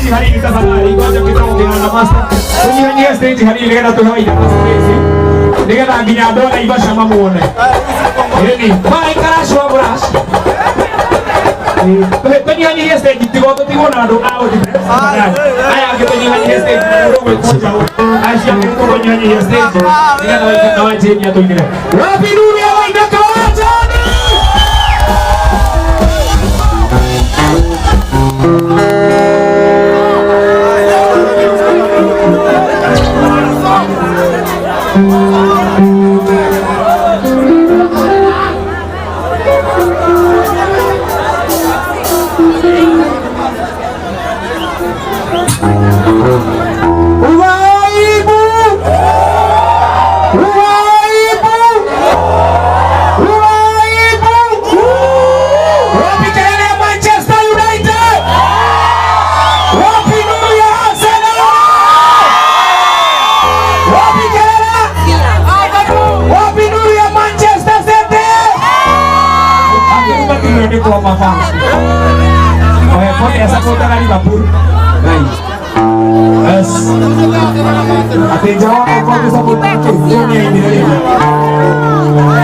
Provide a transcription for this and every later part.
stage hari ini tafadhali. Ngoja kidogo na master. Tunyanyie stage hari ile na tuhaida stage. Nige na ginya dola ibasha mamuone. Yeni, vai karashwa brush. Tunyanyie stage tigo na ndo au di. Aya tunyanyie stage ndo kwa Asia mtu tunyanyie stage. Nige na wajeni ya tuingine. Wapi dunia waida kawajani.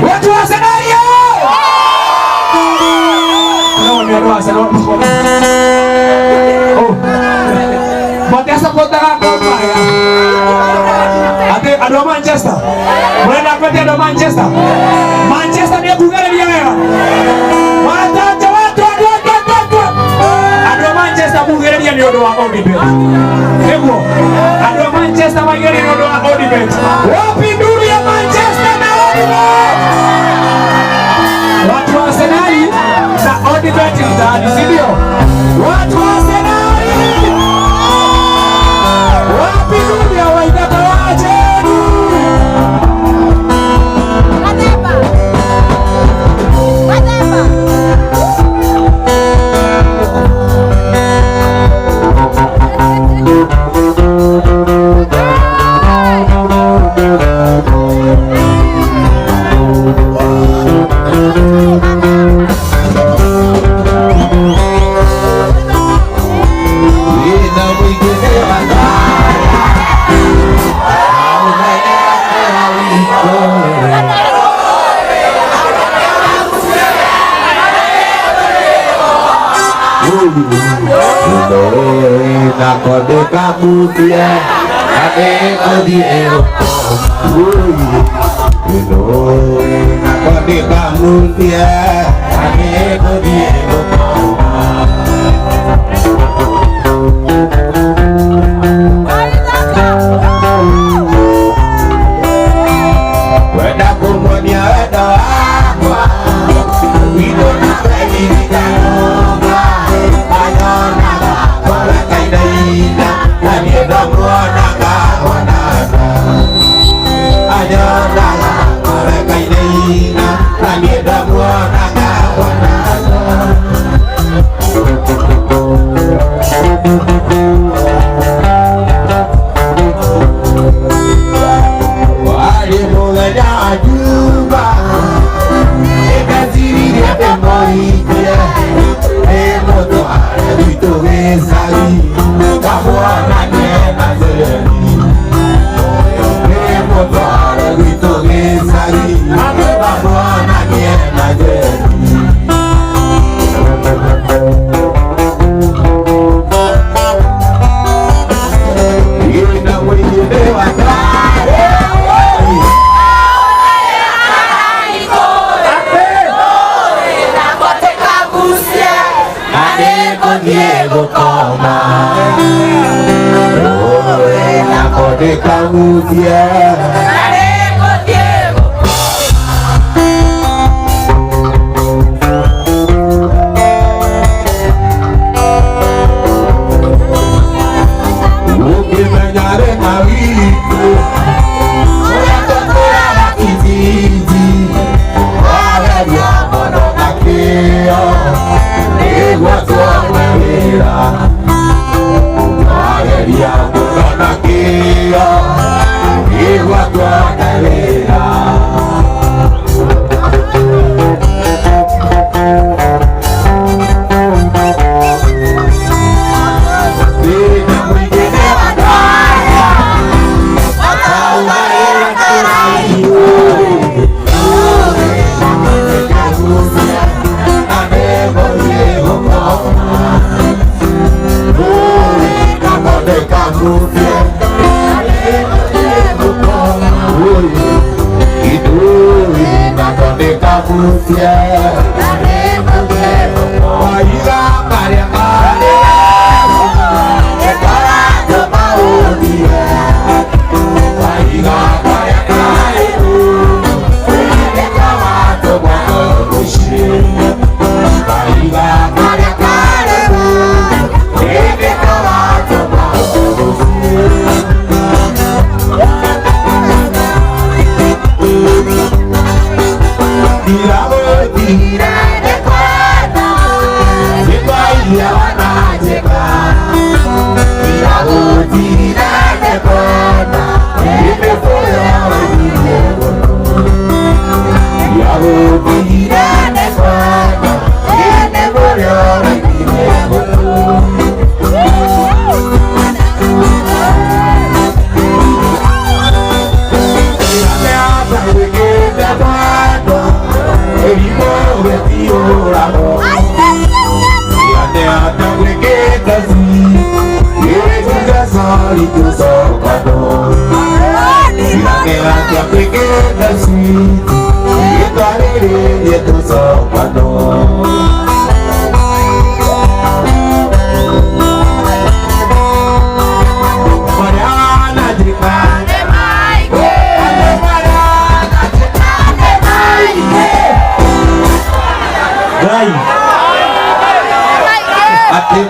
Watu wa Senario! Matiasa kota kota ya. Ada Manchester. Mereka berarti ada Manchester. Manchester dia bukan dia ya. Mata watu. Ada Manchester bukan dia ni doa kau di bench. Ego. Ada Manchester bukan dia doa kau di bench. Wapi dulu ya Manchester na Oliver. Watu wa Arsenal na Oliver tayari sivyo? Watu wa Arsenal. Wapi dulu ya waida waje. Kode kamu dia, ade kodi Eropa. Kode kamu dia, ade kodi Eropa. Weda kumonya weda aqua, we don't have any kanoma, ayona. Kamu dia. Mungkin mencari nawiku, orang tua laki cici, ada dia monokakio, ego tua merah, ada dia monokakio. Igual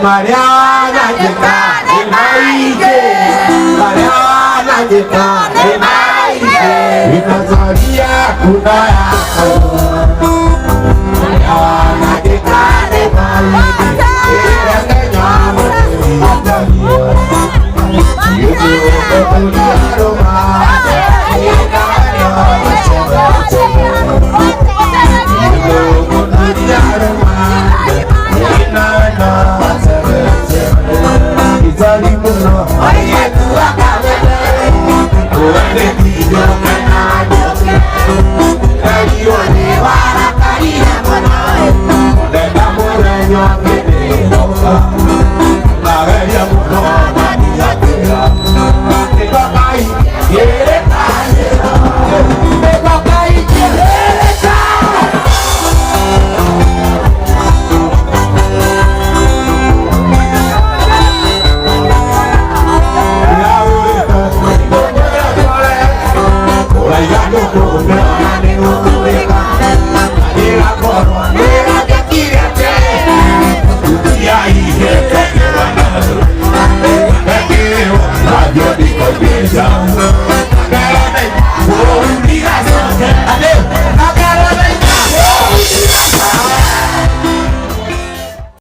Mariana jeka emaike, Mariana jeka emaike, inazalia kunaya Mariana jeka emaike, irangenya mutania, yuko kuliaroma, yekanya chega chega, yuko kuliaroma, inana. Izalimuno, oye tu akabele, oye tijo kenajoke, kayone warakariya mono, lega morenyo kene moka, nagaria mono maniatera, tebakai yere kanera, tebakai yere kanera. Down.